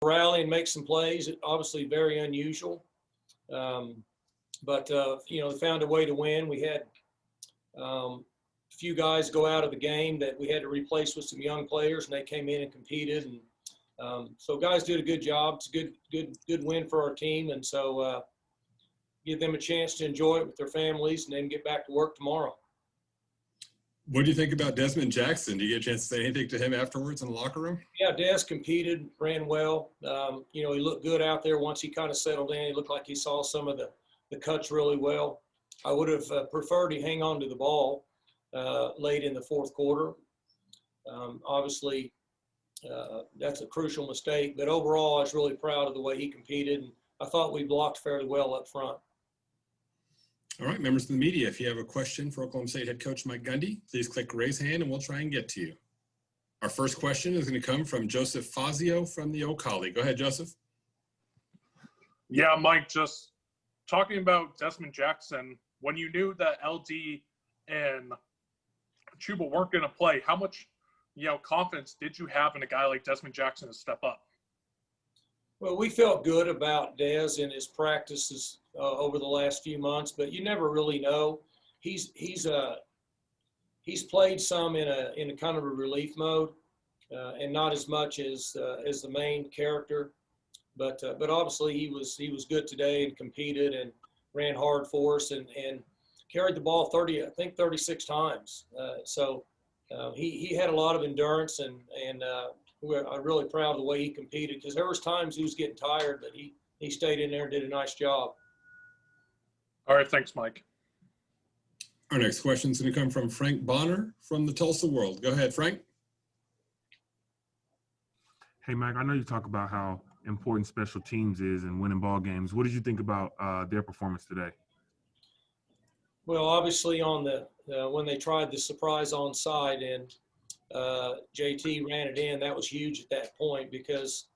to rally and make some plays. Obviously very unusual. But they found a way to win. We had a few guys go out of the game that we had to replace with some young players, and they came in and competed. And so guys did a good job. It's a good win for our team. And so give them a chance to enjoy it with their families and then get back to work tomorrow. What do you think about Desmond Jackson? Do you get a chance to say anything to him afterwards in the locker room? Yeah, Des competed, ran well. He looked good out there once he kind of settled in. He looked like he saw some of the cuts really well. I would have preferred he hang on to the ball late in the fourth quarter. Obviously, that's a crucial mistake. But overall, I was really proud of the way he competed, and I thought we blocked fairly well up front. All right, members of the media, if you have a question for Oklahoma State head coach Mike Gundy, please click raise hand and we'll try and get to you. Our first question is going to come from Joseph Fazio from the O'Colly. Go ahead, Joseph. Yeah, Mike, just talking about Desmond Jackson, when you knew that LD and Chuba weren't going to play, how much confidence did you have in a guy like Desmond Jackson to step up? Well, we felt good about Dez in his practices over the last few months, but you never really know. He's played some in a kind of a relief mode, and not as much as the main character. But obviously he was good today and competed and ran hard for us and carried the ball 36 times. So he had a lot of endurance and I'm really proud of the way he competed because there was times he was getting tired, but he stayed in there and did a nice job. All right, thanks, Mike. Our next question is going to come from Frank Bonner from the Tulsa World. Go ahead, Frank. Hey, Mike, I know you talk about how important special teams is in winning ball games. What did you think about their performance today? Well, obviously on when they tried the surprise onside and JT ran it in, that was huge at that point because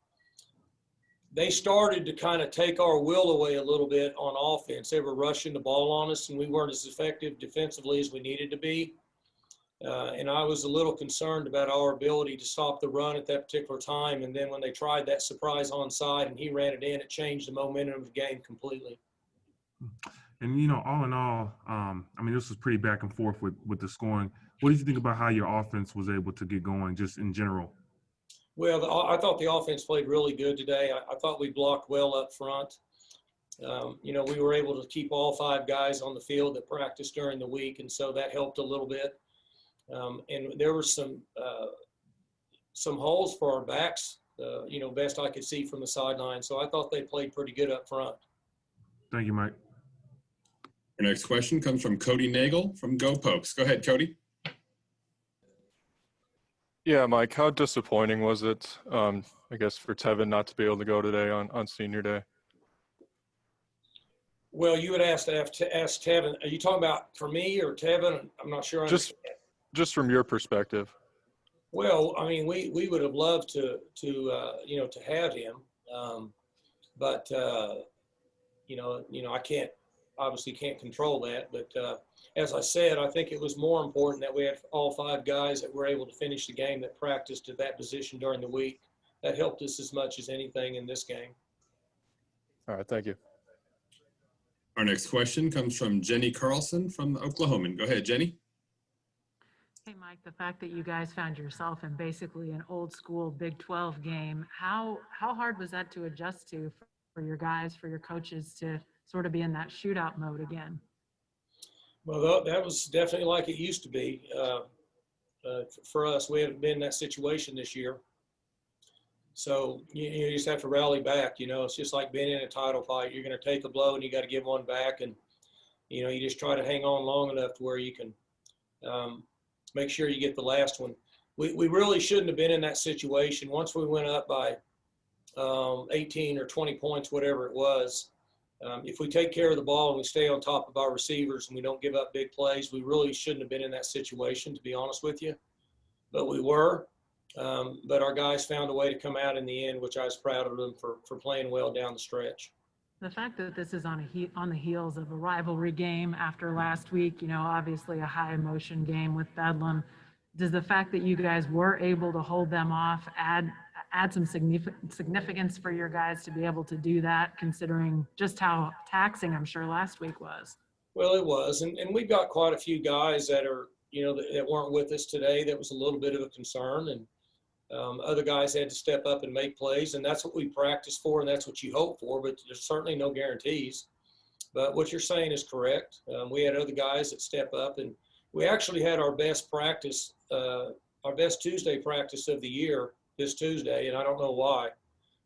they started to kind of take our will away a little bit on offense. They were rushing the ball on us, and we weren't as effective defensively as we needed to be. And I was a little concerned about our ability to stop the run at that particular time. And then when they tried that surprise onside and he ran it in, it changed the momentum of the game completely. And, all in all, this was pretty back and forth with the scoring. What did you think about how your offense was able to get going just in general? Well, I thought the offense played really good today. I thought we blocked well up front. We were able to keep all 5 guys on the field that practiced during the week, and so that helped a little bit. And there were some holes for our backs, best I could see from the sideline. So I thought they played pretty good up front. Thank you, Mike. Our next question comes from Cody Nagel from Go Pokes. Go ahead, Cody. Yeah, Mike, how disappointing was it, I guess, for Tevin not to be able to go today on senior day? Well, you would ask Tevin. Are you talking about for me or Tevin? I'm not sure. Just from your perspective. Well, we would have loved to have him, but I obviously can't control that. But as I said, I think it was more important that we had all 5 guys that were able to finish the game that practiced at that position during the week. That helped us as much as anything in this game. All right, thank you. Our next question comes from Jenny Carlson from the Oklahoman. Go ahead, Jenny. Hey, Mike, the fact that you guys found yourself in basically an old school Big 12 game, how hard was that to adjust to for your guys, for your coaches to sort of be in that shootout mode again? Well, that was definitely like it used to be. For us, we haven't been in that situation this year. So you just have to rally back. It's just like being in a title fight. You're going to take a blow and you got to give one back. And, you just try to hang on long enough to where you can make sure you get the last one. We really shouldn't have been in that situation. Once we went up by 18 or 20 points, whatever it was, if we take care of the ball and we stay on top of our receivers and we don't give up big plays, we really shouldn't have been in that situation, to be honest with you. But we were. But our guys found a way to come out in the end, which I was proud of them for playing well down the stretch. The fact that this is on the heels of a rivalry game after last week, obviously a high emotion game with Bedlam, does the fact that you guys were able to hold them off add add some significance for your guys to be able to do that, considering just how taxing I'm sure last week was? Well, it was, and we've got quite a few guys that are, that weren't with us today. That was a little bit of a concern, and other guys had to step up and make plays, and that's what we practice for, and that's what you hope for, but there's certainly no guarantees. But what you're saying is correct. We had other guys that step up, and we actually had our best practice, our best Tuesday practice of the year this Tuesday, and I don't know why,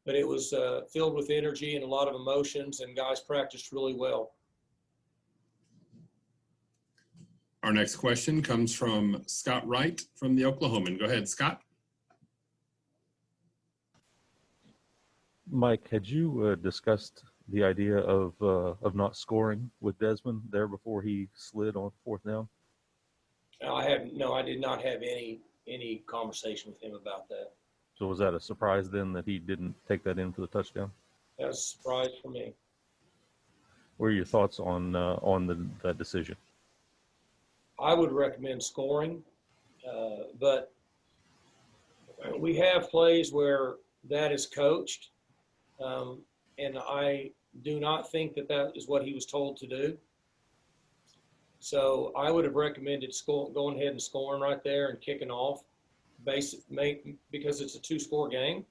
but it was filled with energy and a lot of emotions, and guys practiced really well. Our next question comes from Scott Wright from the Oklahoman. Go ahead, Scott. Mike, had you discussed the idea of not scoring with Desmond there before he slid on 4th down? I did not have any conversation with him about that. So was that a surprise then that he didn't take that in for the touchdown? That was a surprise for me. What are your thoughts on that decision? I would recommend scoring, but we have plays where that is coached, and I do not think that is what he was told to do. So I would have recommended going ahead and scoring right there and kicking off, because it's a 2-score game.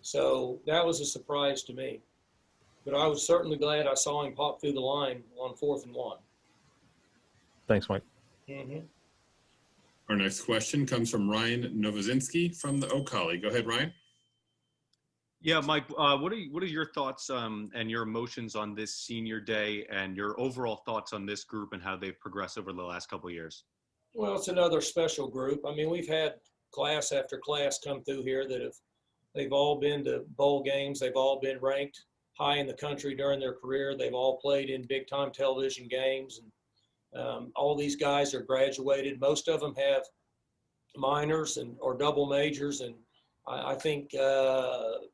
So that was a surprise to me. But I was certainly glad I saw him pop through the line on 4th and 1. Thanks, Mike. Mm-hmm. Our next question comes from Ryan Novozinski from the O'Colly. Go ahead, Ryan. Yeah, Mike, what are your thoughts and your emotions on this senior day and your overall thoughts on this group and how they've progressed over the last couple of years? Well, it's another special group. I mean, we've had class after class come through here they've all been to bowl games. They've all been ranked high in the country during their career. They've all played in big-time television games, and all these guys are graduated. Most of them have minors or double majors, and I think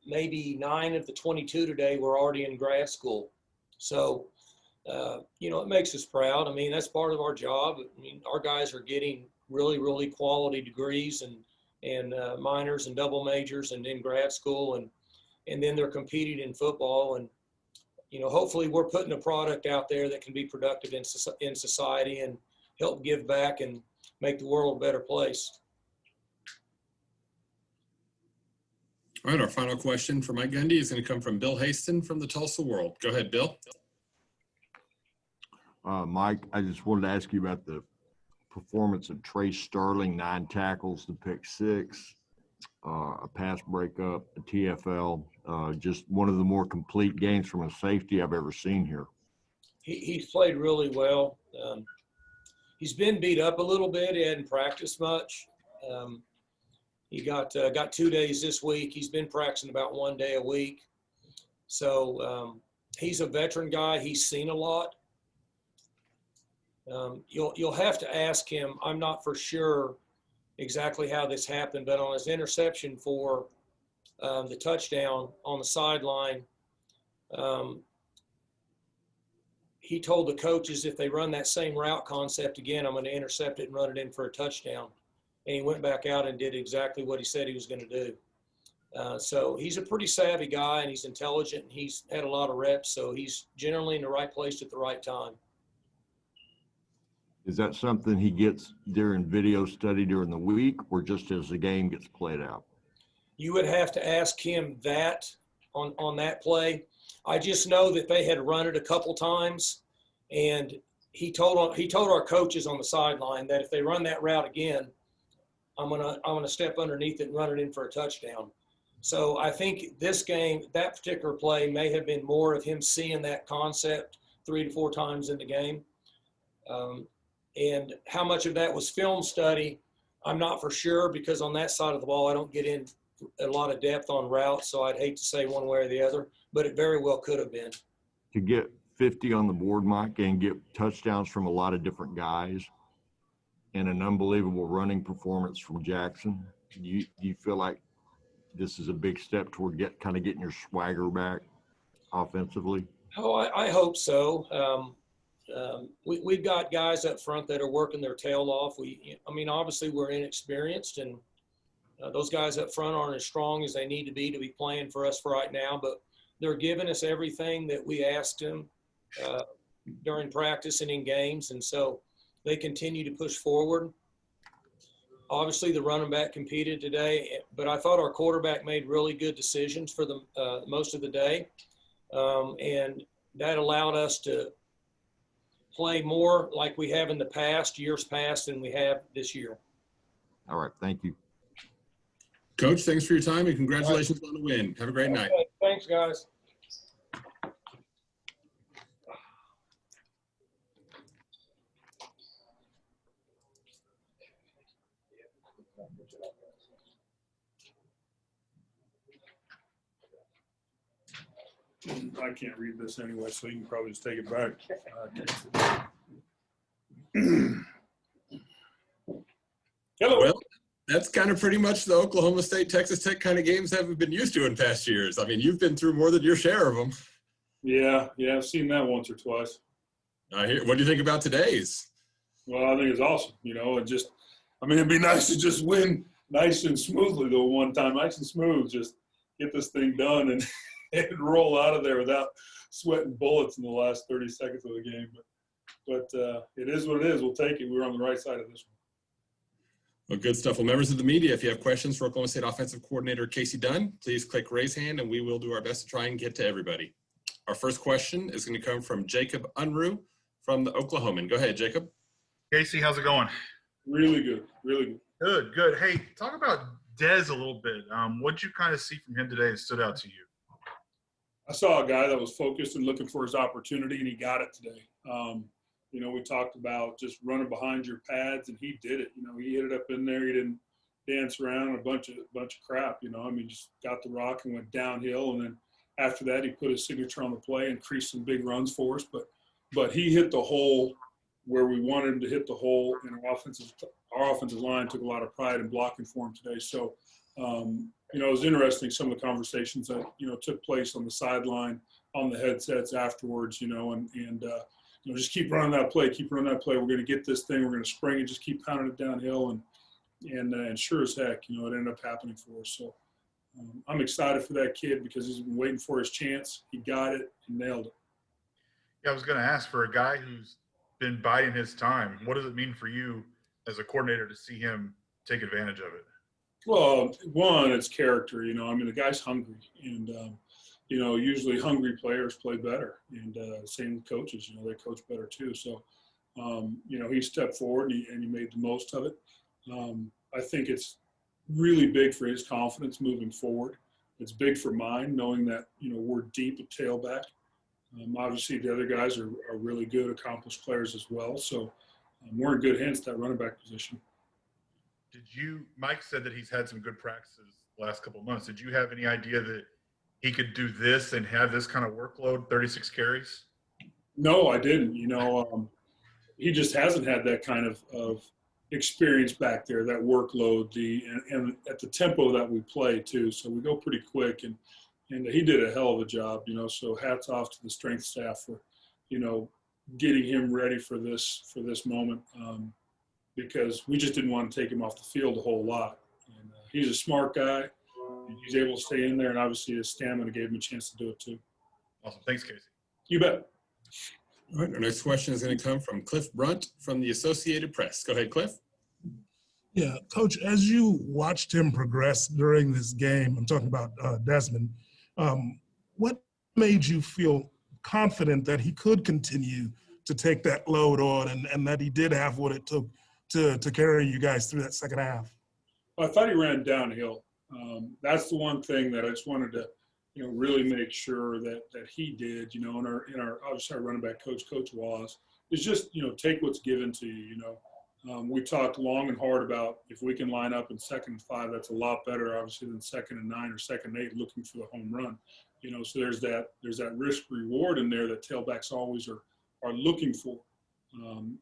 maybe 9 of the 22 today were already in grad school. So, it makes us proud. I mean, that's part of our job. I mean, our guys are getting really, really quality degrees and minors and double majors and in grad school, and then they're competing in football. And hopefully we're putting a product out there that can be productive in society and help give back and make the world a better place. All right, our final question for Mike Gundy is going to come from Bill Haston from the Tulsa World. Go ahead, Bill. Mike, I just wanted to ask you about the performance of Tre Sterling, 9 tackles to pick 6, a pass breakup, a TFL, just one of the more complete games from a safety I've ever seen here. He's played really well. He's been beat up a little bit. He hadn't practiced much. He got 2 days this week. He's been practicing about 1 day a week. So he's a veteran guy. He's seen a lot. You'll have to ask him. I'm not for sure exactly how this happened, but on his interception for the touchdown on the sideline, he told the coaches, if they run that same route concept again, I'm going to intercept it and run it in for a touchdown. And he went back out and did exactly what he said he was going to do. So he's a pretty savvy guy, and he's intelligent, and he's had a lot of reps, so he's generally in the right place at the right time. Is that something he gets during video study during the week, or just as the game gets played out? You would have to ask him that on that play. I just know that they had run it a couple times, and he told our coaches on the sideline that if they run that route again, I'm gonna step underneath it and run it in for a touchdown. So I think this game, that particular play, may have been more of him seeing that concept 3 to 4 times in the game. And how much of that was film study, I'm not for sure, because on that side of the ball, I don't get in a lot of depth on routes, so I'd hate to say one way or the other, but it very well could have been. To get 50 on the board, Mike, and get touchdowns from a lot of different guys and an unbelievable running performance from Jackson, do you feel like this is a big step toward getting your swagger back offensively? Oh, I hope so. We've got guys up front that are working their tail off. Obviously we're inexperienced, and Those guys up front aren't as strong as they need to be playing for us for right now, but they're giving us everything that we asked them during practice and in games, and so they continue to push forward. Obviously, the running back competed today, but I thought our quarterback made really good decisions for the most of the day, and that allowed us to play more like we have in the past, years past, than we have this year. All right, thank you. Coach, thanks for your time and congratulations on the win. Have a great night. Okay, thanks, guys. I can't read this anyway, so you can probably just take it back. Hello. Well, that's kind of pretty much the Oklahoma State, Texas Tech kind of games that we've been used to in past years. I mean, you've been through more than your share of them. Yeah, I've seen that once or twice. What do you think about today's? Well, I think it's awesome. It'd be nice to just win nice and smoothly though one time, nice and smooth, just get this thing done and roll out of there without sweating bullets in the last 30 seconds of the game. But it is what it is. We'll take it. We're on the right side of this one. Well, good stuff. Well, members of the media, if you have questions for Oklahoma State Offensive Coordinator Kasey Dunn, please click raise hand and we will do our best to try and get to everybody. Our first question is going to come from Jacob Unruh from the Oklahoman. Go ahead, Jacob. Casey, how's it going? Really good. Really good. Good. Hey, talk about Dez a little bit. What did you kind of see from him today that stood out to you? I saw a guy that was focused and looking for his opportunity, and he got it today. We talked about just running behind your pads, and he did it. He hit it up in there. He didn't dance around a bunch of crap. Just got the rock and went downhill, and then after that, he put his signature on the play and creased some big runs for us. But he hit the hole where we wanted him to hit the hole, and our offensive line took a lot of pride in blocking for him today. So, it was interesting, some of the conversations that, took place on the sideline, on the headsets afterwards, and just keep running that play. We're going to get this thing. We're going to spring it, just keep pounding it downhill. And sure as heck, it ended up happening for us. So I'm excited for that kid because he's been waiting for his chance. He got it and nailed it. Yeah, I was going to ask, for a guy who's been biding his time, what does it mean for you as a coordinator to see him take advantage of it? Well, one, it's character. The guy's hungry, and usually hungry players play better, and same with coaches. They coach better too. So, he stepped forward and he made the most of it. I think it's really big for his confidence moving forward. It's big for mine, knowing that we're deep at tailback. Obviously, the other guys are really good, accomplished players as well. So, we're in good hands at that running back position. Mike said that he's had some good practices the last couple of months. Did you have any idea that he could do this and have this kind of workload, 36 carries? No, I didn't. He just hasn't had that kind of experience back there, that workload, and at the tempo that we play too. So we go pretty quick, and he did a hell of a job. So hats off to the strength staff for, getting him ready for this moment. Because we just didn't want to take him off the field a whole lot. And he's a smart guy, and he's able to stay in there, and obviously his stamina gave him a chance to do it too. Awesome. Thanks, Casey. You bet. All right, our next question is going to come from Cliff Brunt from the Associated Press. Go ahead, Cliff. Yeah, Coach, as you watched him progress during this game, I'm talking about Desmond, what made you feel confident that he could continue to take that load on and that he did have what it took to carry you guys through that second half? Well, I thought he ran downhill. That's the one thing that I just wanted to, really make sure that he did, in our obviously our running back coach, Coach Wallace, is just, take what's given to you, We talked long and hard about if we can line up in 2nd and 5, that's a lot better, obviously, than 2nd and 9 or 2nd and 8 looking for the home run. So there's that risk reward in there that tailbacks always are looking for.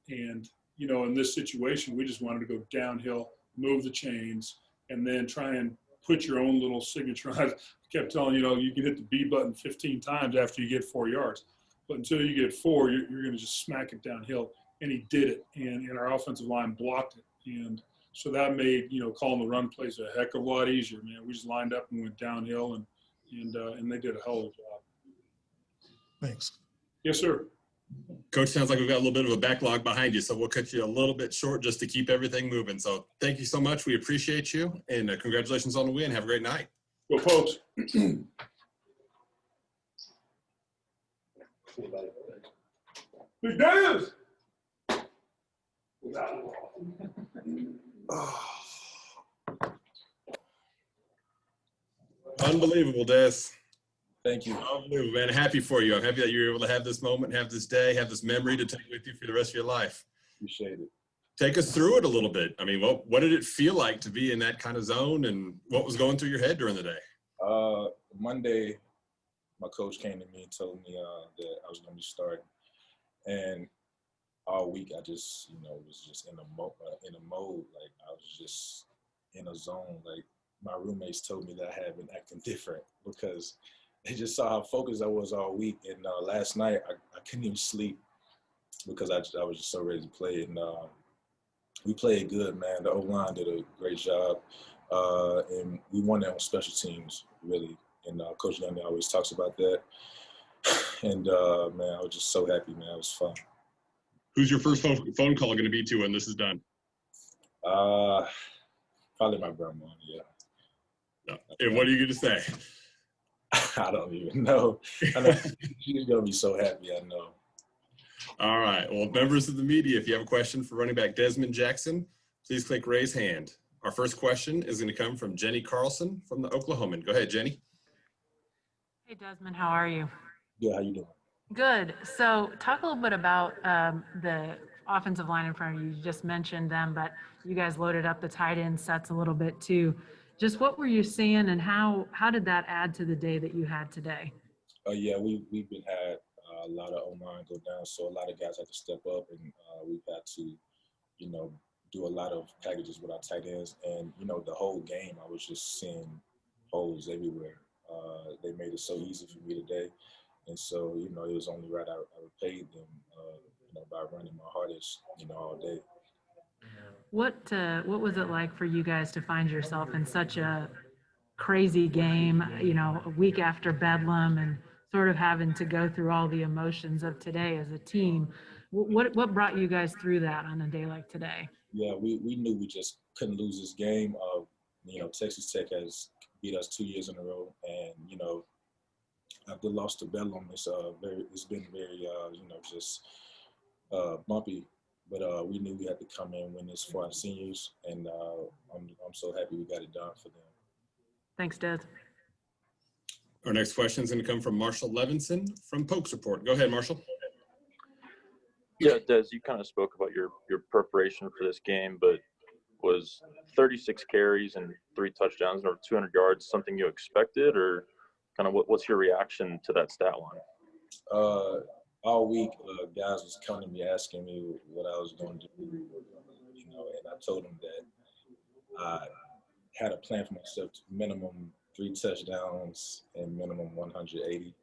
In this situation, we just wanted to go downhill, move the chains, and then try and put your own little signature. I kept telling you can hit the B button 15 times after you get 4 yards. But until you get 4, you're going to just smack it downhill. And he did it, and our offensive line blocked it. And, So that made, calling the run plays a heck of a lot easier, man. We just lined up and went downhill, and they did a hell of a job. Thanks. Yes, sir. Coach, sounds like we've got a little bit of a backlog behind you, so we'll cut you a little bit short just to keep everything moving. So thank you so much. We appreciate you, and congratulations on the win. Have a great night. Well, folks. Big Dez! Unbelievable, Des. Thank you. Unbelievable, man. Happy for you. I'm happy that you were able to have this moment, have this day, have this memory to take with you for the rest of your life. Appreciate it. Take us through it a little bit. I mean, what did it feel like to be in that kind of zone, and what was going through your head during the day? Monday, my coach came to me and told me that I was going to be starting, and all week I just, was just in a mode. Like I was just in a zone. Like my roommates told me that I had been acting different because they just saw how focused I was all week. And last night I couldn't even sleep because I was just so ready to play. And we played good, man. The O-line did a great job, and we won that on special teams, really. And Coach Gundy always talks about that. And man, I was just so happy, man. It was fun. Who's your first phone call going to be to when this is done? Probably my grandma, yeah. No. And what are you going to say? I don't even know. I know she's going to be so happy, I know. All right. Well, members of the media, if you have a question for running back Desmond Jackson, please click raise hand. Our first question is going to come from Jenny Carlson from the Oklahoman. Go ahead, Jenny. Hey, Desmond, how are you? Good, how you doing? Good. So talk a little bit about the offensive line in front of you. You just mentioned them, but you guys loaded up the tight end sets a little bit too. Just what were you seeing, and how did that add to the day that you had today? Yeah, we've been had a lot of O-line go down, so a lot of guys had to step up, and we've had to, do a lot of packages with our tight ends. And, the whole game, I was just seeing holes everywhere. They made it so easy for me today. And so, it was only right I repaid them, by running my hardest, all day. What was it like for you guys to find yourself in such a crazy game, a week after Bedlam, and sort of having to go through all the emotions of today as a team? What brought you guys through that on a day like today? Yeah, we knew we just couldn't lose this game. Texas Tech has beat us 2 years in a row, and, after loss to Bedlam, it's been very, just bumpy. But we knew we had to come in and win this for our seniors, and I'm so happy we got it done for them. Thanks, Des. Our next question is going to come from Marshall Levinson from Pokes Report. Go ahead, Marshall. Yeah, Des, you kind of spoke about your preparation for this game, but was 36 carries and 3 touchdowns and over 200 yards something you expected, or kind of what's your reaction to that stat line? All week, guys was coming to me asking me what I was going to do, and I told them that I had a plan for myself to minimum 3 touchdowns and minimum 180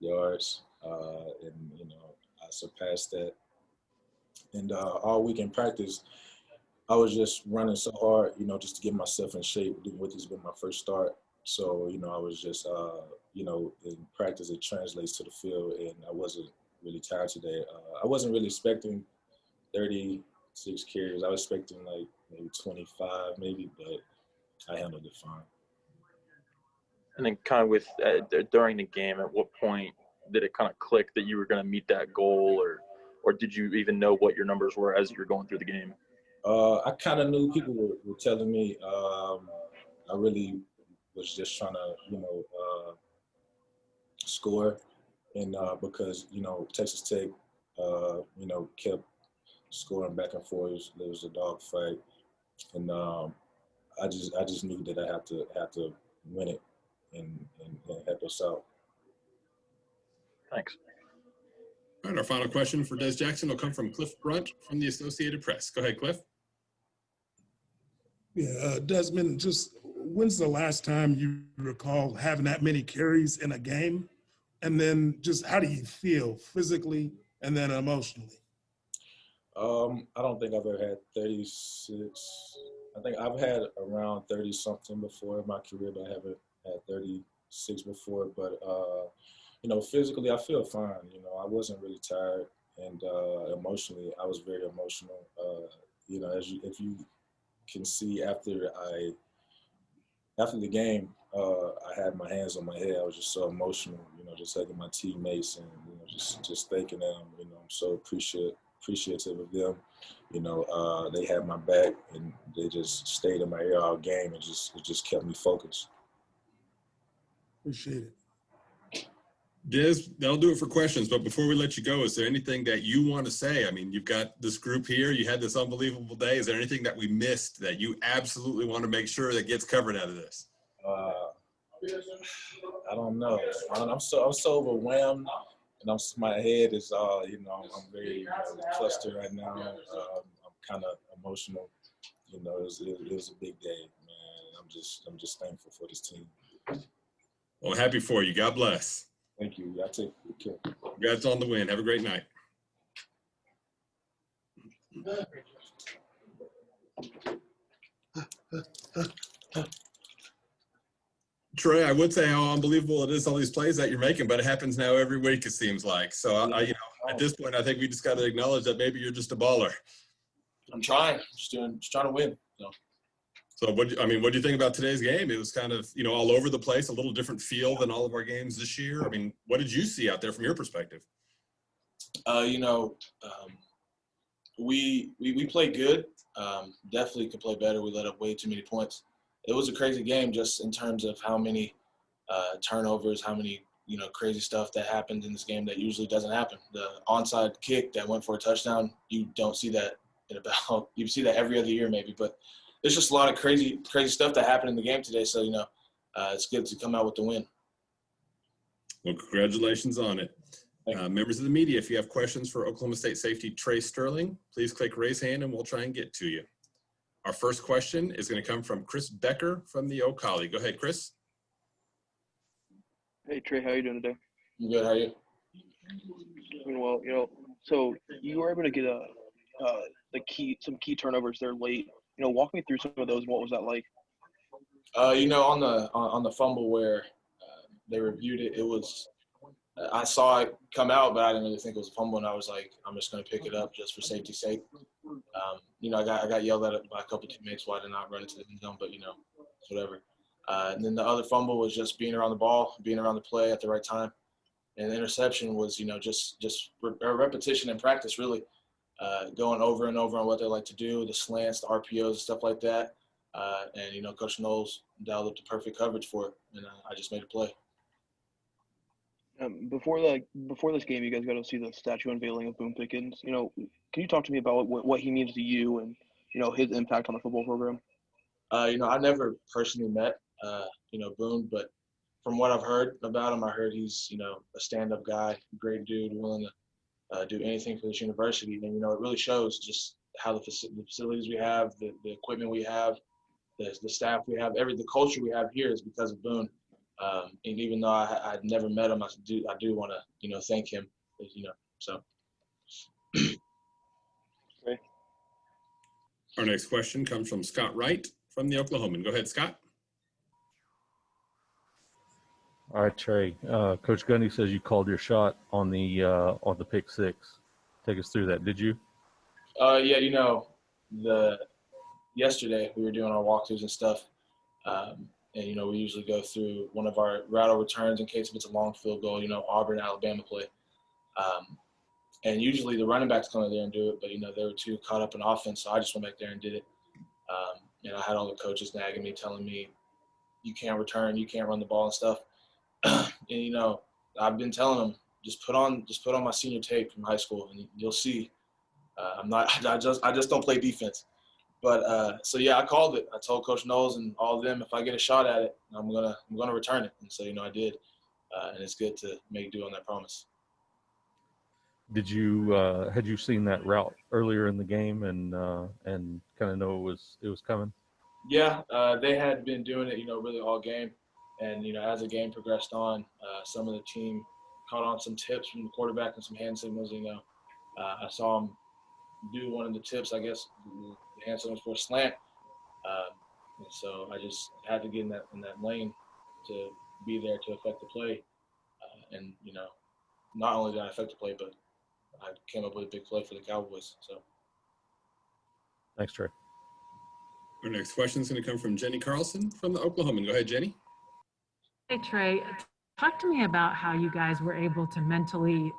yards, and I surpassed that. And all week in practice, I was just running so hard, just to get myself in shape with this being my first start. So, I was just, in practice, it translates to the field, and I wasn't really tired today. I wasn't really expecting 36 carries. I was expecting like maybe 25, but I handled it fine. And then kind of with during the game, at what point did it kind of click that you were going to meet that goal, or did you even know what your numbers were as you were going through the game? I kind of knew. People were telling me. I really was just trying to, score. And because, Texas Tech, kept scoring back and forth. There was a dog fight. And I just knew that I had to win it and help us out. Thanks. All right, our final question for Des Jackson will come from Cliff Brunt from the Associated Press. Go ahead, Cliff. Yeah, Desmond, just when's the last time you recall having that many carries in a game? And then just how do you feel physically and then emotionally? I don't think I've ever had 36. I think I've had around 30 something before in my career, but I haven't had 36 before. But physically, I feel fine. I wasn't really tired, and emotionally, I was very emotional. If you can see after the game, I had my hands on my head. I was just so emotional, just hugging my teammates and just thanking them. I'm so appreciative of them. They had my back and they just stayed in my ear all game and it just kept me focused. Appreciate it. Des, that'll do it for questions. But before we let you go, is there anything that you want to say? I mean, you've got this group here. You had this unbelievable day. Is there anything that we missed that you absolutely want to make sure that gets covered out of this? I don't know. I'm so overwhelmed, and my head is I'm very flustered right now. I'm kind of emotional. It was a big day, man. I'm just thankful for this team. Well, happy for you. God bless. Thank you. Y'all take care. Congrats on the win. Have a great night. Tre, I would say how unbelievable it is, all these plays that you're making, but it happens now every week, it seems like. So, at this point, I think we just got to acknowledge that maybe you're just a baller. I'm trying. Just trying to win. So, what do you think about today's game? It was kind of, all over the place, a little different feel than all of our games this year. I mean, what did you see out there from your perspective? We played good. Definitely could play better. We let up way too many points. It was a crazy game just in terms of how many turnovers, how many, crazy stuff that happened in this game that usually doesn't happen. The onside kick that went for a touchdown, you don't see that you see that every other year maybe, but there's just a lot of crazy stuff that happened in the game today. So, it's good to come out with the win. Well, congratulations on it. Members of the media, if you have questions for Oklahoma State safety Tre Sterling, please click raise hand and we'll try and get to you. Our first question is going to come from Chris Becker from the O'Colly. Go ahead, Chris. Hey, Tre, how are you doing today? I'm good. How are you? Doing well. So you were able to get some key turnovers there late. Walk me through some of those. What was that like? On the fumble where they reviewed it, it was I saw it come out, but I didn't really think it was a fumble, and I was like, I'm just going to pick it up just for safety's sake. I got yelled at by a couple teammates why I did not run into the end zone, but it's whatever. And then the other fumble was just being around the ball, being around the play at the right time, and the interception was just a repetition in practice, really, going over and over on what they like to do, the slants, the RPOs, stuff like that. And Coach Knowles dialed up the perfect coverage for it, and I just made a play. Before this game, you guys got to see the statue unveiling of Boone Pickens. Can you talk to me about what he means to you and his impact on the football program? I never personally met Boone, but from what I've heard about him, I heard he's a stand-up guy, great dude, willing to do anything for this university. And it really shows just how the facilities we have, the equipment we have, the staff we have, the culture we have here is because of Boone. And even though I'd never met him, I do want to, thank him, so. Okay. Our next question comes from Scott Wright from the Oklahoman. Go ahead, Scott. All right, Tre. Coach Gundy says you called your shot on the pick six. Take us through that. Did you? Yeah, yesterday we were doing our walkthroughs and stuff. And, we usually go through one of our rattle returns in case if it's a long field goal, Auburn, Alabama play. And usually the running backs come in there and do it, but, they were too caught up in offense, so I just went back there and did it. And I had all the coaches nagging me, telling me, you can't return, you can't run the ball and stuff. And, I've been telling them, just put on my senior tape from high school, and you'll see. I just don't play defense. But so yeah, I called it. I told Coach Knowles and all of them, if I get a shot at it, I'm gonna return it. And so I did, and it's good to make do on that promise. Did you had you seen that route earlier in the game and kind of know it was coming? Yeah, they had been doing it, really all game, and as the game progressed on, some of the team caught on some tips from the quarterback and some hand signals. I saw them do one of the tips, I guess the answer was for a slant. And so I just had to get in that lane to be there to affect the play. And, you know, not only did I affect the play, but I came up with a big play for the Cowboys. So. Thanks, Trey. Our next question is going to come from Jenny Carlson from the Oklahoman. Go ahead, Jenny. Hey, Trey, talk to me about how you guys were able to mentally,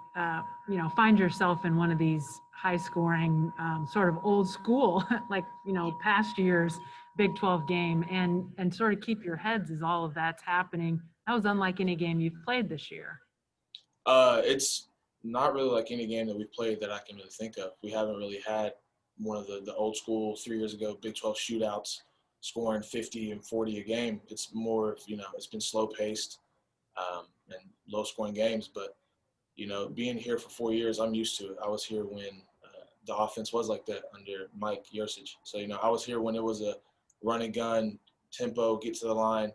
you know, find yourself in one of these high-scoring, sort of old school, like, you know, past years Big 12 game, and sort of keep your heads as all of that's happening. That was unlike any game you've played this year. It's not really like any game that we've played that I can really think of. We haven't really had one of the old school 3 years ago Big 12 shootouts scoring 50 and 40 a game. It's more of, you know, it's been slow paced and low scoring games. But, you know, being here for 4 years, I'm used to it. I was here when the offense was like that under Mike Yurcich. So, you know, I was here when it was a run and gun, tempo, get to the line,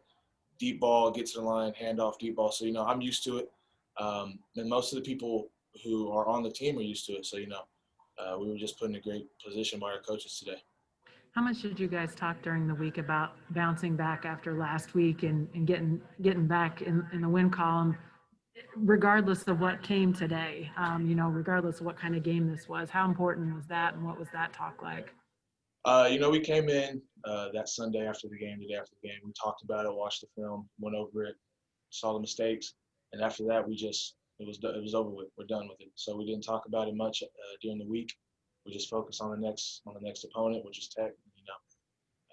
deep ball, get to the line, handoff, deep ball. So, you know, I'm used to it. And most of the people who are on the team are used to it. So, you know, we were just put in a great position by our coaches today. How much did you guys talk during the week about bouncing back after last week and getting back in the win column, regardless of what came today, you know, regardless of what kind of game this was? How important was that, and what was that talk like? You know, we came in that Sunday after the game, the day after the game. We talked about it, watched the film, went over it, saw the mistakes, and after that, it was over with. We're done with it. So we didn't talk about it much during the week. We just focused on the next opponent, which is Tech. You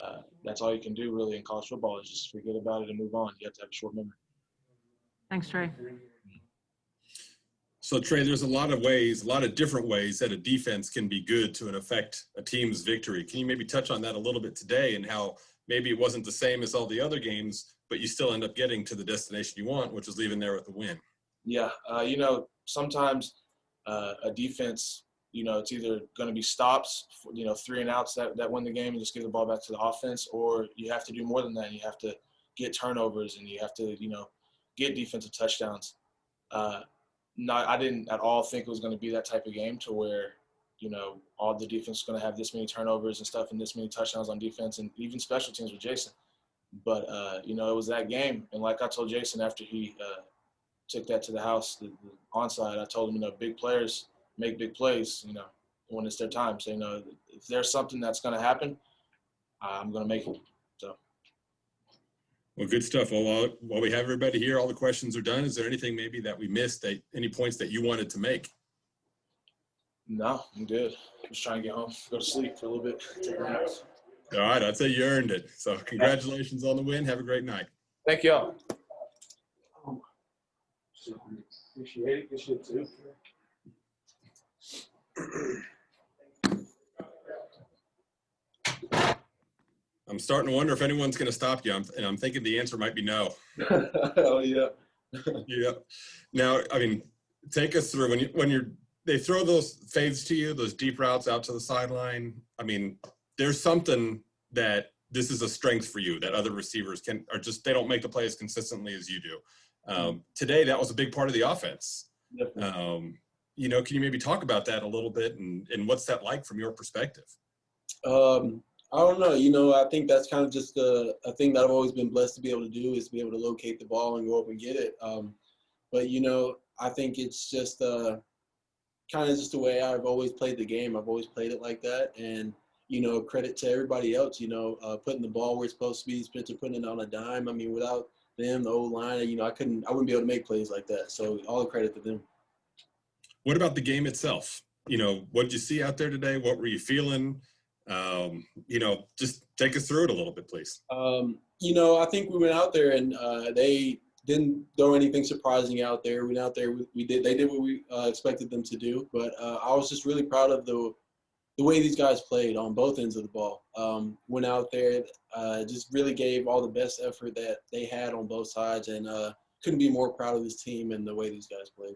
know, that's all you can do really in college football is just forget about it and move on. You have to have a short memory. Thanks, Trey. So, Trey, there's a lot of different ways that a defense can be good to affect a team's victory. Can you maybe touch on that a little bit today and how maybe it wasn't the same as all the other games, but you still end up getting to the destination you want, which is leaving there with a win? Yeah, you know, sometimes a defense, you know, it's either going to be stops, you know, 3 and outs that win the game and just give the ball back to the offense, or you have to do more than that. You have to get turnovers and you have to, you know, get defensive touchdowns. I didn't at all think it was going to be that type of game to where, you know, all the defense is going to have this many turnovers and stuff and this many touchdowns on defense and even special teams with Jason. But, you know, it was that game. And like I told Jason after he took that to the house, the onside, I told him, you know, big players make big plays, you know, when it's their time. So, you know, if there's something that's going to happen, I'm going to make it. So. Well, good stuff. Well, while we have everybody here, all the questions are done. Is there anything maybe that we missed, any points that you wanted to make? No, I'm good. Just trying to get home, go to sleep for a little bit. Take a nap. All right, I'd say you earned it. So congratulations on the win. Have a great night. Thank y'all. Appreciate it. Good shit too. I'm starting to wonder if anyone's going to stop you, and I'm thinking the answer might be no. Oh yeah. Yeah. Now, I mean, take us through when they throw those fades to you, those deep routes out to the sideline. I mean, there's something that this is a strength for you that other receivers they don't make the play as consistently as you do. Today, that was a big part of the offense. You know, can you maybe talk about that a little bit and what's that like from your perspective? I don't know. You know, I think that's kind of just a thing that I've always been blessed to be able to do is to be able to locate the ball and go up and get it. But, you know, I think it's just kind of just the way I've always played the game. I've always played it like that. And, you know, credit to everybody else, you know, putting the ball where it's supposed to be, Spencer putting it on a dime. I mean, without them, the O-line, you know, I wouldn't be able to make plays like that. So all the credit to them. What about the game itself? You know, what did you see out there today? What were you feeling? You know, just take us through it a little bit, please. You know, I think we went out there and they didn't throw anything surprising out there. We went out there, they did what we expected them to do. But I was just really proud of the way these guys played on both ends of the ball. Went out there, just really gave all the best effort that they had on both sides, and couldn't be more proud of this team and the way these guys played.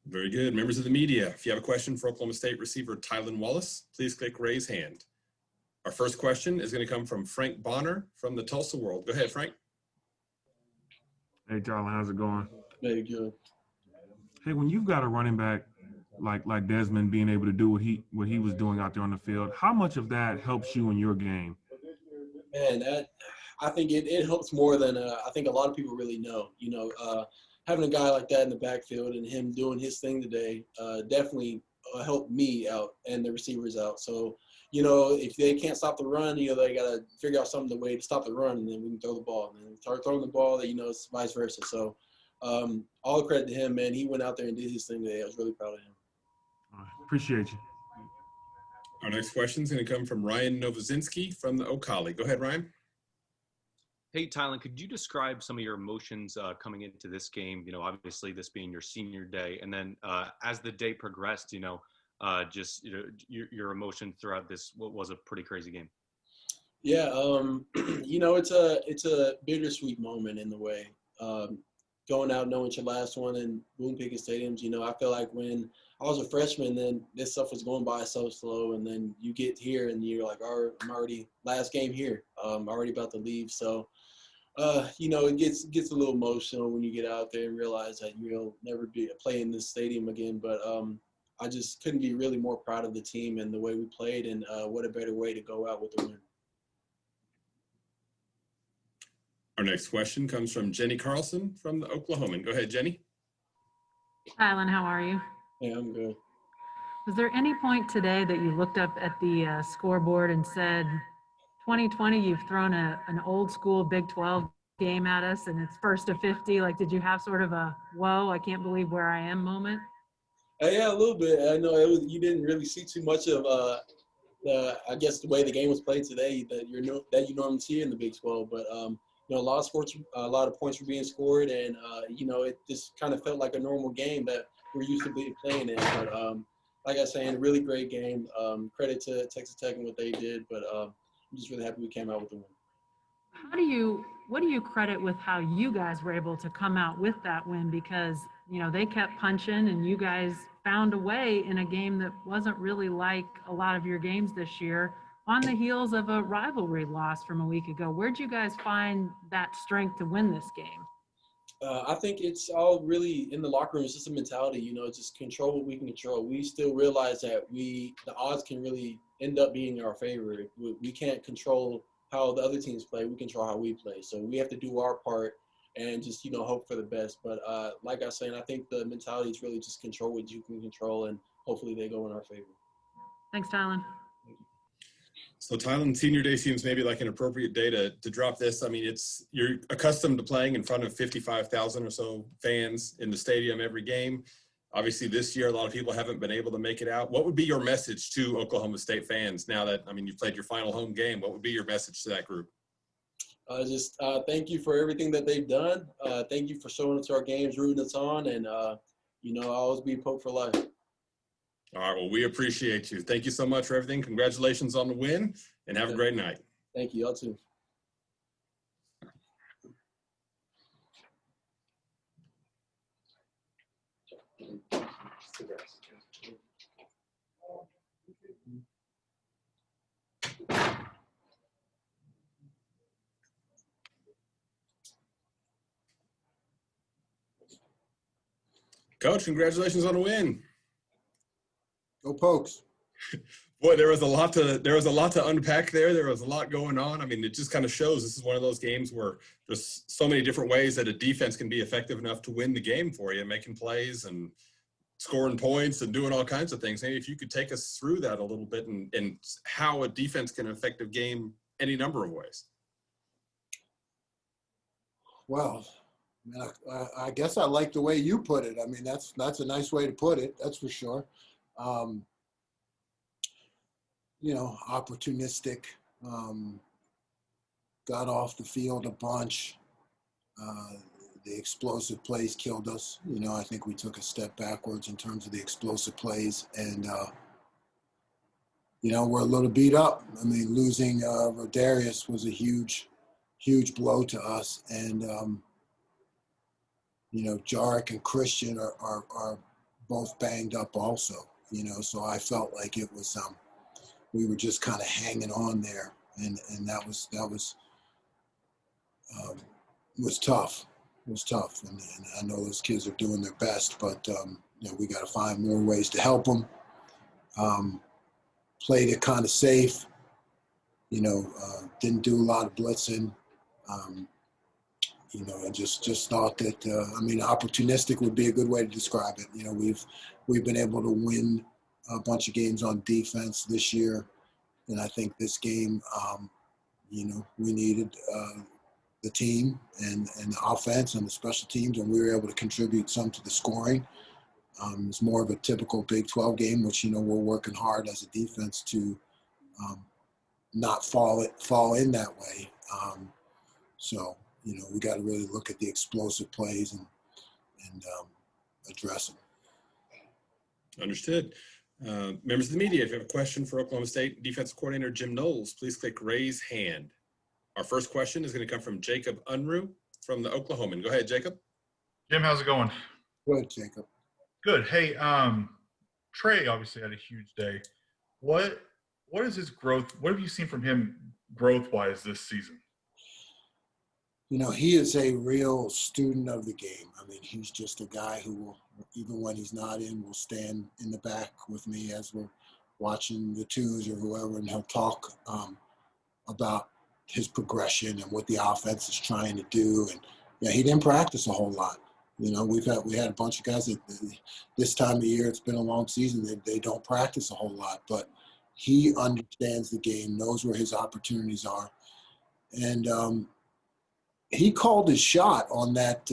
Very good. Members of the media, if you have a question for Oklahoma State receiver Tylan Wallace, please click raise hand. Our first question is going to come from Frank Bonner from the Tulsa World. Go ahead, Frank. Hey, Tylan, how's it going? Very good. Hey, when you've got a running back like Desmond being able to do what he was doing out there on the field. How much of that helps you in your game? Man, I think it helps more than I think a lot of people really know. Having a guy like that in the backfield and him doing his thing today definitely helped me out and the receivers out. So, if they can't stop the run, they got to figure out the way to stop the run, and then we can throw the ball. And then start throwing the ball, it's vice versa. So, all the credit to him, man. He went out there and did his thing today. I was really proud of him. Appreciate you. Our next question is going to come from Ryan Novozinski from the O'Colly. Go ahead, Ryan. Hey, Tylan, could you describe some of your emotions coming into this game? Obviously this being your senior day, and then as the day progressed, your emotion throughout this, what was a pretty crazy game. Yeah, it's a bittersweet moment in the way. Going out knowing it's your last one in Boone Pickens stadiums, I feel like when I was a freshman, then this stuff was going by so slow, and then you get here and you're like, all right, I'm already last game here. I'm already about to leave. So, it gets a little emotional when you get out there and realize that you'll never be playing this stadium again. But I just couldn't be really more proud of the team and the way we played, and what a better way to go out with a win. Our next question comes from Jenny Carlson from the Oklahoman. Go ahead, Jenny. Tylan, how are you? Yeah, I'm good. Was there any point today that you looked up at the scoreboard and said, 2020, you've thrown an old school Big 12 game at us and it's first to 50? Like, did you have sort of a, whoa, I can't believe where I am moment? Yeah, a little bit. I know you didn't really see too much of I guess the way the game was played today that you normally see in the Big 12. But a lot of points were being scored, and it just kind of felt like a normal game that we're used to playing in. But like I was saying, really great game. Credit to Texas Tech and what they did, but I'm just really happy we came out with the win. What do you credit with how you guys were able to come out with that win? Because they kept punching and you guys found a way in a game that wasn't really like a lot of your games this year, on the heels of a rivalry loss from a week ago. Where'd you guys find that strength to win this game? I think it's all really in the locker room. It's just a mentality, just control what we can control. We still realize that the odds can really end up being our favor. We can't control how the other teams play. We control how we play. So we have to do our part and just, hope for the best. But like I was saying, I think the mentality is really just control what you can control, and hopefully they go in our favor. Thanks, Tylan. So Tylan, senior day seems maybe like an appropriate day to drop this. I mean, you're accustomed to playing in front of 55,000 or so fans in the stadium every game. Obviously this year, a lot of people haven't been able to make it out. What would be your message to Oklahoma State fans now that, you've played your final home game? What would be your message to that group? Just thank you for everything that they've done. Thank you for showing up to our games, rooting us on, and, I'll always be Pope for life. All right, well, we appreciate you. Thank you so much for everything. Congratulations on the win, and have a great night. Thank you. Y'all too. Coach, congratulations on the win. Go Pokes. Boy, there was a lot to unpack there. There was a lot going on. It just kind of shows this is one of those games where there's so many different ways that a defense can be effective enough to win the game for you, making plays and scoring points and doing all kinds of things. Maybe if you could take us through that a little bit and how a defense can affect a game any number of ways. Well, I guess I like the way you put it. That's a nice way to put it. That's for sure. Opportunistic, got off the field a bunch. The explosive plays killed us. I think we took a step backwards in terms of the explosive plays, and we're a little beat up. Losing Rodarius was a huge blow to us, and Jarek and Christian are both banged up also. So I felt like it was we were just kind of hanging on there, and that was tough. It was tough, and I know those kids are doing their best, but we got to find more ways to help them. Played it kind of safe. Didn't do a lot of blitzing. I just thought that, opportunistic would be a good way to describe it. We've been able to win a bunch of games on defense this year. And I think this game, we needed the team and the offense and the special teams, and we were able to contribute some to the scoring. It's more of a typical Big 12 game, which, we're working hard as a defense to not fall in that way. We got to really look at the explosive plays and address them. Understood. Members of the media, if you have a question for Oklahoma State Defensive Coordinator Jim Knowles, please click raise hand. Our first question is going to come from Jacob Unruh from the Oklahoman. Go ahead, Jacob. Jim, how's it going? Good, Jacob. Good. Hey, Tre obviously had a huge day. What is his growth? What have you seen from him growth-wise this season? He is a real student of the game. He's just a guy who will, even when he's not in, will stand in the back with me as we're watching the twos or whoever, and he'll talk about his progression and what the offense is trying to do. And he didn't practice a whole lot. We had a bunch of guys that this time of year, it's been a long season, they don't practice a whole lot, but he understands the game, knows where his opportunities are. And he called his shot on that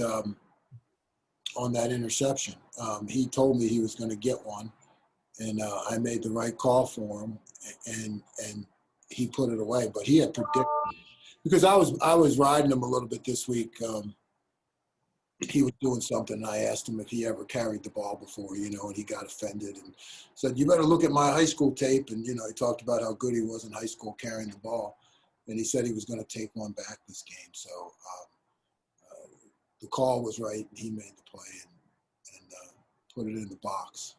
interception. He told me he was going to get one, and I made the right call for him, and he put it away. But he had predicted, because I was riding him a little bit this week. He was doing something, and I asked him if he ever carried the ball before, and he got offended and said, "You better look at my high school tape." And he talked about how good he was in high school carrying the ball. And he said he was going to take one back this game. So the call was right, and he made the play and put it in the box.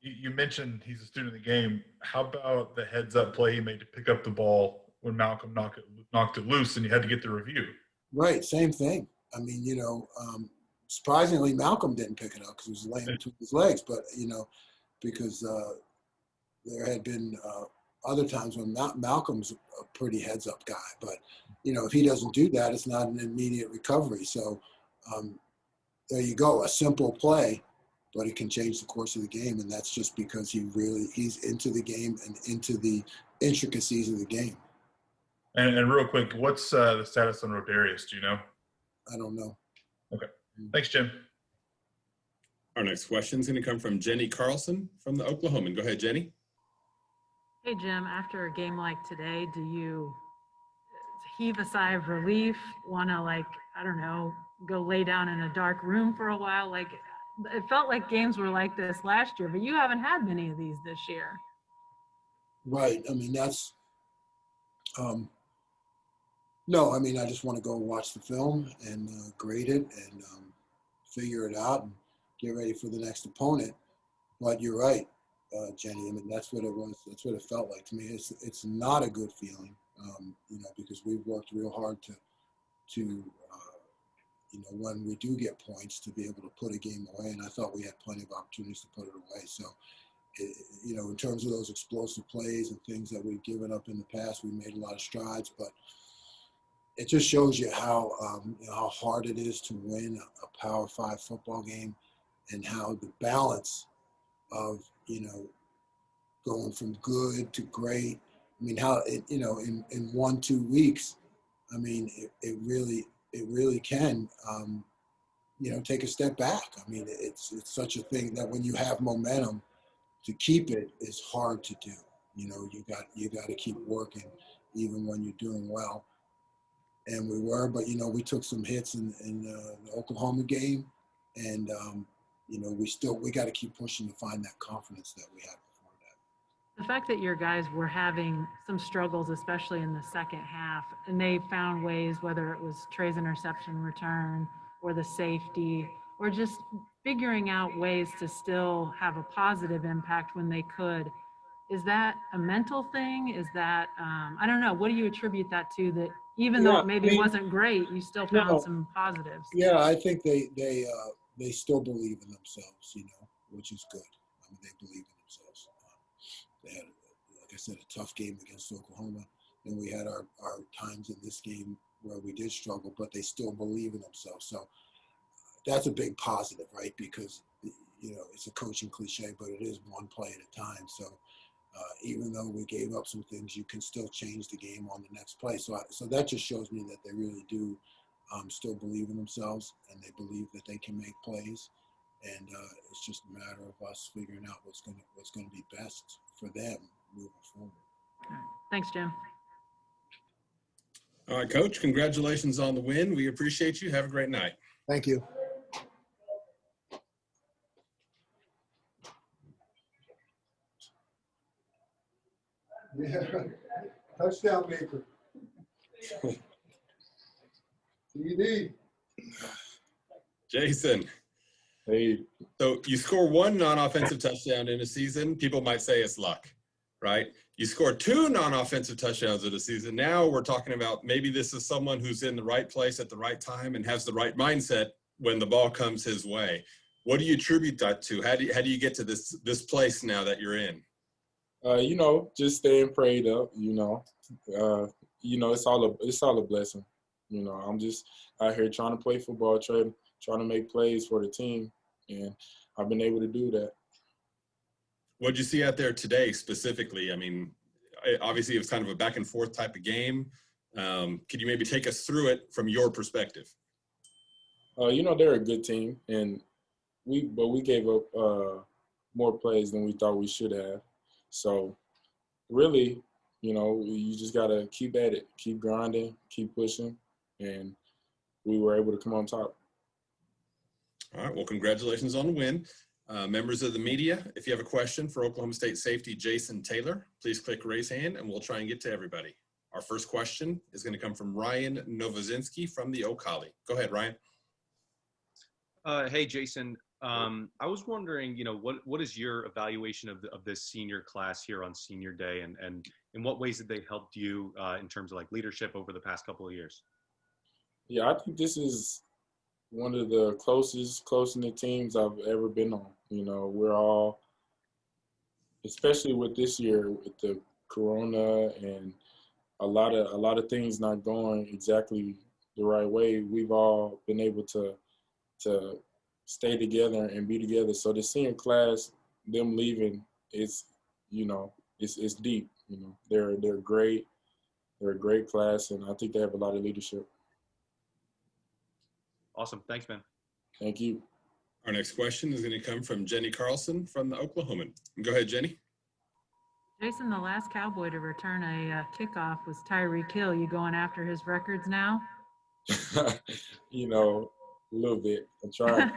You mentioned he's a student of the game. How about the heads-up play he made to pick up the ball when Malcolm knocked it loose and you had to get the review? Right, same thing. Surprisingly, Malcolm didn't pick it up because he was laying between his legs. But, because there had been other times when Malcolm's a pretty heads-up guy, but if he doesn't do that, it's not an immediate recovery. So there you go, a simple play, but it can change the course of the game, and that's just because he's into the game and into the intricacies of the game. And real quick, what's the status on Rodarius? Do you know? I don't know. Okay, thanks, Jim. Our next question is going to come from Jenny Carlson from the Oklahoman. Go ahead, Jenny. Hey, Jim, after a game like today, do you heave a sigh of relief, want to, go lay down in a dark room for a while? It felt like games were like this last year, but you haven't had many of these this year. Right. That's no, I just want to go watch the film and grade it and figure it out and get ready for the next opponent. But you're right. Jenny, that's what it was. That's what it felt like to me. It's not a good feeling, because we've worked real hard to when we do get points, to be able to put a game away. And I thought we had plenty of opportunities to put it away. So, in terms of those explosive plays and things that we've given up in the past, we made a lot of strides. But it just shows you how hard it is to win a Power 5 football game, and how the balance of going from good to great. How it, in 1-2 weeks, it really can, take a step back. It's such a thing that when you have momentum, to keep it is hard to do. You got to keep working even when you're doing well. And we were, but we took some hits in the Oklahoma game, and we got to keep pushing to find that confidence that we had before that. The fact that your guys were having some struggles, especially in the second half, and they found ways, whether it was Tre's interception return or the safety, or just figuring out ways to still have a positive impact when they could. Is that a mental thing? Is that, I don't know, what do you attribute that to, that even though it maybe wasn't great, you still found some positives? Yeah, I think they they still believe in themselves, you know, which is good. I mean, they believe in themselves. They had, like I said, a tough game against Oklahoma. And we had our times in this game where we did struggle, but they still believe in themselves. So that's a big positive, right? Because, you know, it's a coaching cliche, but it is one play at a time. So even though we gave up some things, you can still change the game on the next play. So that just shows me that they really do still believe in themselves, and they believe that they can make plays. And it's just a matter of us figuring out what's going to be best for them moving forward. Thanks, Jim. All right, Coach, congratulations on the win. We appreciate you. Have a great night. Thank you. Yeah, touchdown maker. TD. Jason. Hey. So you score one non-offensive touchdown in a season, people might say it's luck, right? You score two non-offensive touchdowns in a season. Now we're talking about maybe this is someone who's in the right place at the right time and has the right mindset when the ball comes his way. What do you attribute that to? How do you get to this place now that you're in? You know, just staying prayed up. You know, it's all a blessing. You know, I'm just out here trying to play football, trying to make plays for the team, and I've been able to do that. What did you see out there today specifically? I mean, obviously it was kind of a back and forth type of game. Could you maybe take us through it from your perspective? You know, they're a good team, and we gave up more plays than we thought we should have. So really, you know, you just got to keep at it, keep grinding, keep pushing, and we were able to come on top. All right, well, congratulations on the win. Members of the media, if you have a question for Oklahoma State safety Jason Taylor, please click raise hand and we'll try and get to everybody. Our first question is going to come from Ryan Novozinski from the O'Colly. Go ahead, Ryan. Hey, Jason. I was wondering, you know, what is your evaluation of this senior class here on senior day, and in what ways have they helped you in terms of like leadership over the past couple of years? Yeah, I think this is one of the close-knit teams I've ever been on. You know, we're all, especially with this year with the corona and a lot of things not going exactly the right way, we've all been able to stay together and be together. So the senior class, them leaving, is, you know, it's deep. You know, they're great. They're a great class, and I think they have a lot of leadership. Awesome. Thanks, man. Thank you. Our next question is going to come from Jenny Carlson from the Oklahoman. Go ahead, Jenny. Jason, the last Cowboy to return a kickoff was Tyreek Hill. You going after his records now? You know, a little bit. I'm trying.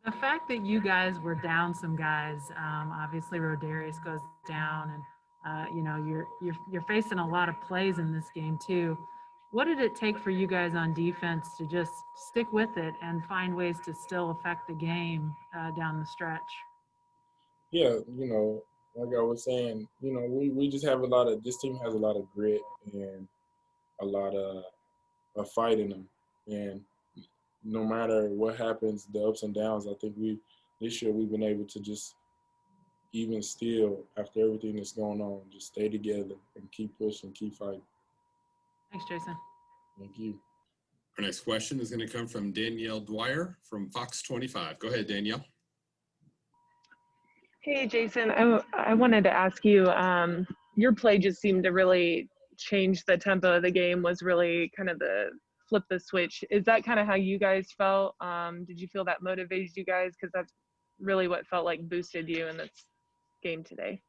The fact that you guys were down some guys, obviously Rodarius goes down, and you know you're facing a lot of plays in this game too. What did it take for you guys on defense to just stick with it and find ways to still affect the game down the stretch? Yeah, you know, like I was saying, you know, we just have this team has a lot of grit and a lot of fight in them. And no matter what happens, the ups and downs, I think this year we've been able to just even still, after everything that's going on, just stay together and keep pushing, keep fighting. Thanks, Jason. Thank you. Our next question is going to come from Danielle Dwyer from Fox 25. Go ahead, Danielle. Hey, Jason, I wanted to ask you, your play just seemed to really change the tempo of the game, was really kind of the flip the switch. Is that kind of how you guys felt? Did you feel that motivated you guys? Because that's really what felt like boosted you in this game today.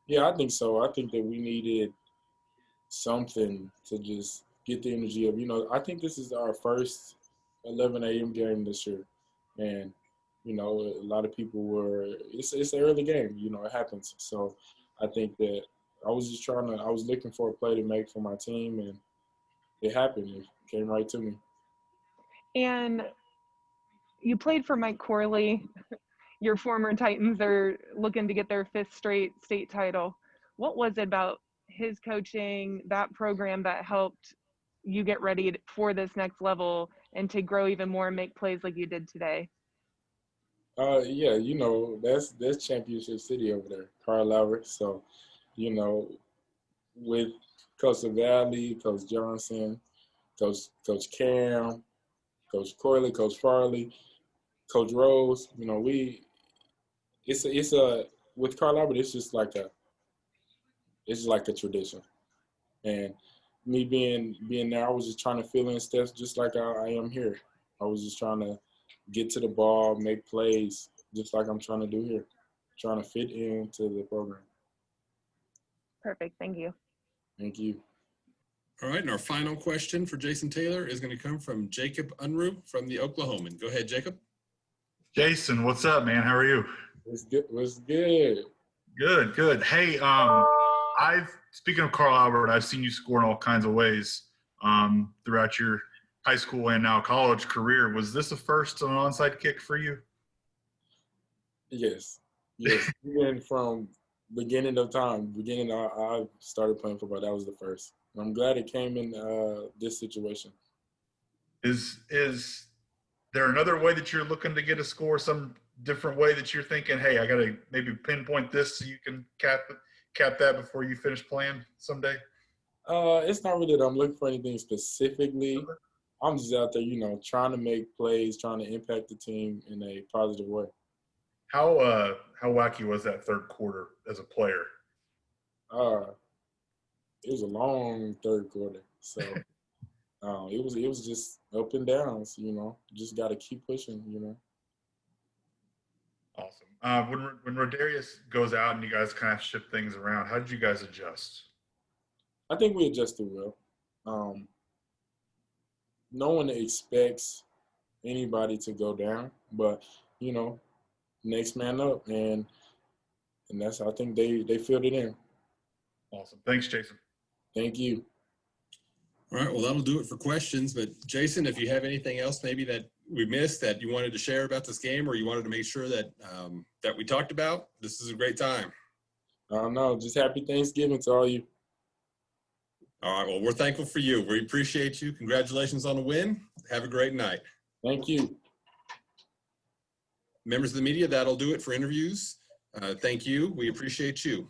Yeah, I think so. I think that we needed something to just get the energy of, you know, I think this is our first 11 a.m. game this year. And, you know, a lot of people it's an early game, you know, it happens. So I think that I was looking for a play to make for my team, and it happened. It came right to me. And you played for Mike Corley. Your former Titans are looking to get their 5th straight state title. What was it about his coaching, that program, that helped you get ready for this next level and to grow even more and make plays like you did today? Yeah, you know, that's Championship City over there, Carl Albert. So, you know, with Coach Valley, Coach Johnson, Coach Cam, Coach Corley, Coach Farley, Coach Rose, you know, it's a with Carl Albert, it's just like a tradition. And me being there, I was just trying to fill in steps just like I am here. I was just trying to get to the ball, make plays, just like I'm trying to do here, trying to fit into the program. Perfect. Thank you. Thank you. All right, and our final question for Jason Taylor is going to come from Jacob Unruh from the Oklahoman. Go ahead, Jacob. Jason, what's up, man? How are you? What's good? What's good? Good, good. Hey, speaking of Carl Albert, I've seen you score in all kinds of ways throughout your high school and now college career. Was this a first on an onside kick for you? Yes. Even from beginning of time, I started playing football. That was the first. And I'm glad it came in this situation. Is there another way that you're looking to get a score? Some different way that you're thinking, hey, I got to maybe pinpoint this so you can cap that before you finish playing someday? It's not really that I'm looking for anything specifically. I'm just out there, you know, trying to make plays, trying to impact the team in a positive way. How wacky was that third quarter as a player? It was a long third quarter, so it was just up and downs, you know. Just got to keep pushing, you know. Awesome. When Rodarius goes out and you guys kind of shift things around, how did you guys adjust? I think we adjusted well. No one expects anybody to go down, but you know, next man up, and that's, I think they filled it in. Awesome. Thanks, Jason. Thank you. All right, well, that'll do it for questions. But Jason, if you have anything else maybe that we missed that you wanted to share about this game, or you wanted to make sure that that we talked about, this is a great time. No, just happy Thanksgiving to all you. All right, well, we're thankful for you. We appreciate you. Congratulations on the win. Have a great night. Thank you. Members of the media, that'll do it for interviews. Thank you. We appreciate you.